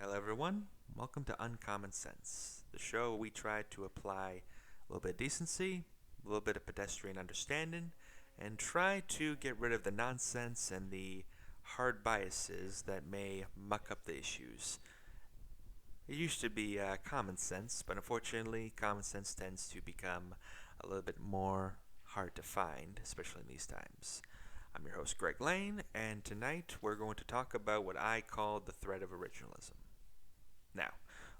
Hello, everyone. Welcome to Uncommon Sense, the show where we try to apply a little bit of decency, a little bit of pedestrian understanding, and try to get rid of the nonsense and the hard biases that may muck up the issues. It used to be common sense, but unfortunately, common sense tends to become a little bit more hard to find, especially in these times. I'm your host, Greg Lane, and tonight we're going to talk about what I call the threat of originalism. Now,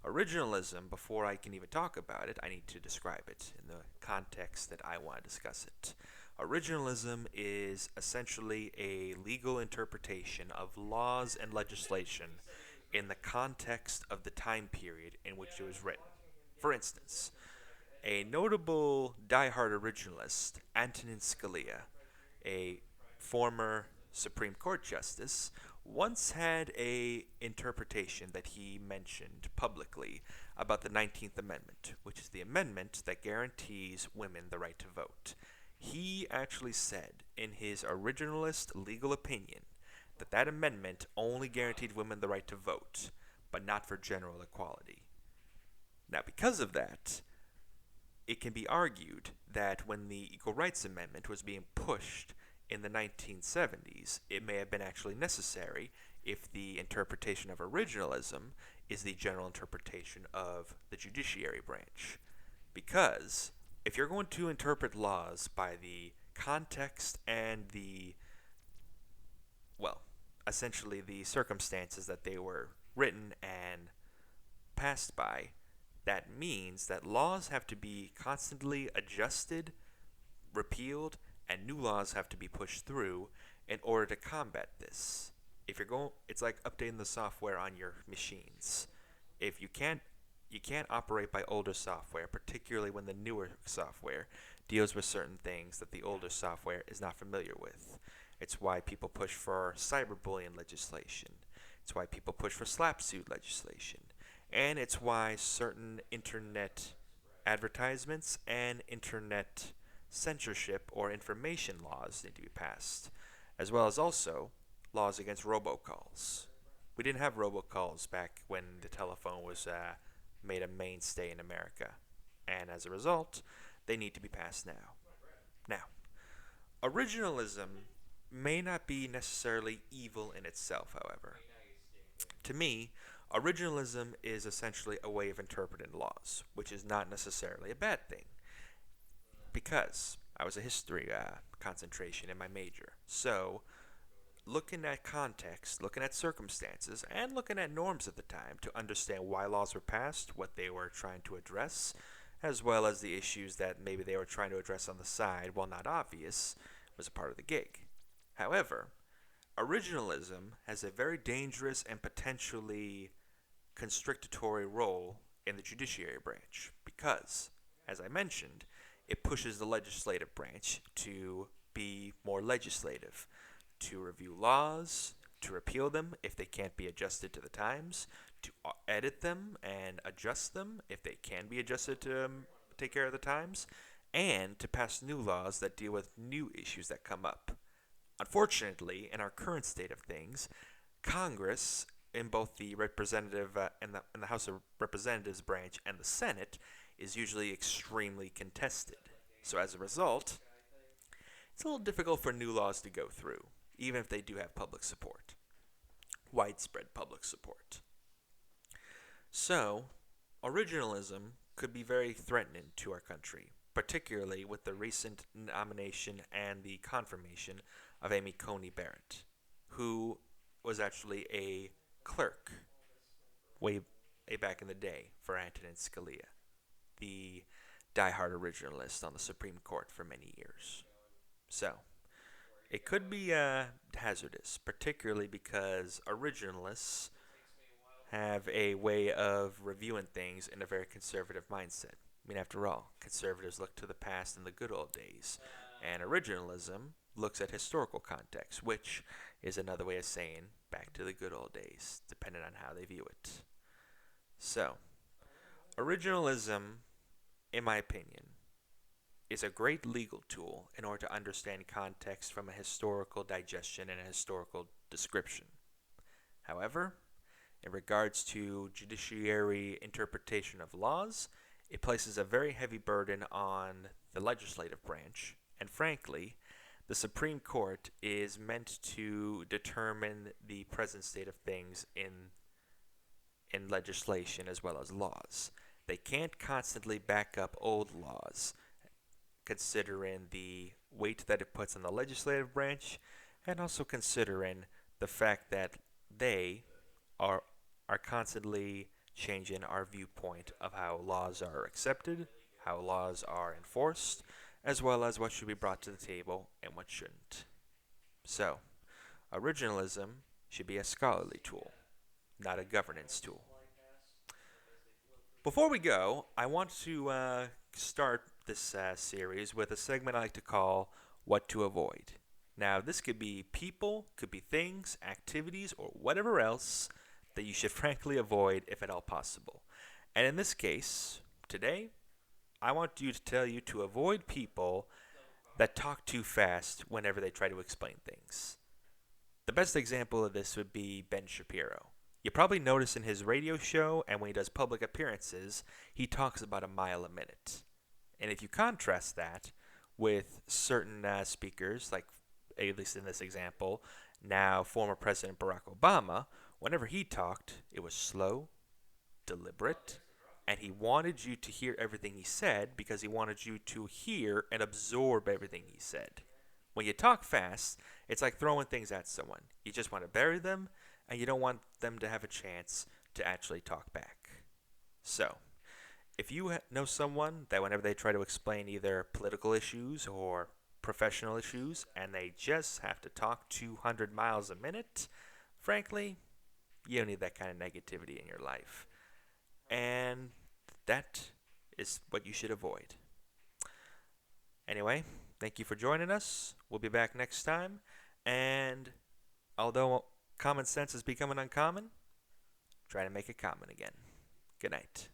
originalism, before I can even talk about it, I need to describe it in the context that I want to discuss it. Originalism is essentially a legal interpretation of laws and legislation in the context of the time period in which it was written. For instance, a notable die-hard originalist, Antonin Scalia, a former Supreme Court justice, once had a interpretation that he mentioned publicly about the 19th Amendment, which is the amendment that guarantees women the right to vote. He actually said in his originalist legal opinion that that amendment only guaranteed women the right to vote, but not for general equality. Now, because of that, it can be argued that when the Equal Rights Amendment was being pushed in the 1970s, it may have been actually necessary if the interpretation of originalism is the general interpretation of the judiciary branch. Because if you're going to interpret laws by the context and essentially the circumstances that they were written and passed by, that means that laws have to be constantly adjusted, repealed, and new laws have to be pushed through in order to combat this. If you're going, it's like updating the software on your machines. If you can't operate by older software, particularly when the newer software deals with certain things that the older software is not familiar with. It's why people push for cyberbullying legislation. It's why people push for slap suit legislation. And it's why certain internet advertisements and internet censorship or information laws need to be passed, as well as also laws against robocalls. We didn't have robocalls back when the telephone was made a mainstay in America, and as a result, they need to be passed now. Now, originalism may not be necessarily evil in itself, however. To me, originalism is essentially a way of interpreting laws, which is not necessarily a bad thing, because I was a history concentration in my major. So, looking at context, looking at circumstances, and looking at norms at the time to understand why laws were passed, what they were trying to address, as well as the issues that maybe they were trying to address on the side, while not obvious, was a part of the gig. However, originalism has a very dangerous and potentially constrictory role in the judiciary branch because, as I mentioned, it pushes the legislative branch to be more legislative, to review laws, to repeal them if they can't be adjusted to the times, to edit them and adjust them if they can be adjusted to take care of the times, and to pass new laws that deal with new issues that come up. Unfortunately, in our current state of things, Congress, in both the representative in the House of Representatives branch and the Senate, is usually extremely contested. So as a result, it's a little difficult for new laws to go through, even if they do have public support, widespread public support. So, originalism could be very threatening to our country, particularly with the recent nomination and the confirmation of Amy Coney Barret, who was actually a clerk way back in the day for Antonin Scalia, the diehard originalist on the Supreme Court for many years. So, it could be hazardous, particularly because originalists have a way of reviewing things in a very conservative mindset. I mean, after all, conservatives look to the past and the good old days, and originalism looks at historical context, which is another way of saying back to the good old days, depending on how they view it. So, originalism, in my opinion, is a great legal tool in order to understand context from a historical digestion and a historical description. However, In regards to judiciary interpretation of laws, it places a very heavy burden on the legislative branch, and frankly, the Supreme Court is meant to determine the present state of things in legislation as well as laws. They can't constantly back up old laws, considering the weight that it puts on the legislative branch, and also considering the fact that they are are constantly changing our viewpoint of how laws are accepted, how laws are enforced, as well as what should be brought to the table and what shouldn't. So, originalism should be a scholarly tool, not a governance tool. Before we go, I want to start this series with a segment I like to call What to Avoid. Now, this could be people, could be things, activities, or whatever else that you should frankly avoid if at all possible. And in this case, today, I want to tell you to avoid people that talk too fast whenever they try to explain things. The best example of this would be Ben Shapiro. You probably notice in his radio show and when he does public appearances, he talks about a mile a minute. And if you contrast that with certain speakers, like at least in this example, now former President Barack Obama, whenever he talked, it was slow, deliberate, and he wanted you to hear everything he said because he wanted you to hear and absorb everything he said. When you talk fast, it's like throwing things at someone. You just want to bury them, and you don't want them to have a chance to actually talk back. So, if you know someone that whenever they try to explain either political issues or professional issues, and they just have to talk 200 miles a minute, frankly, you don't need that kind of negativity in your life. And that is what you should avoid. Anyway, thank you for joining us. We'll be back next time. And although common sense is becoming uncommon, try to make it common again. Good night.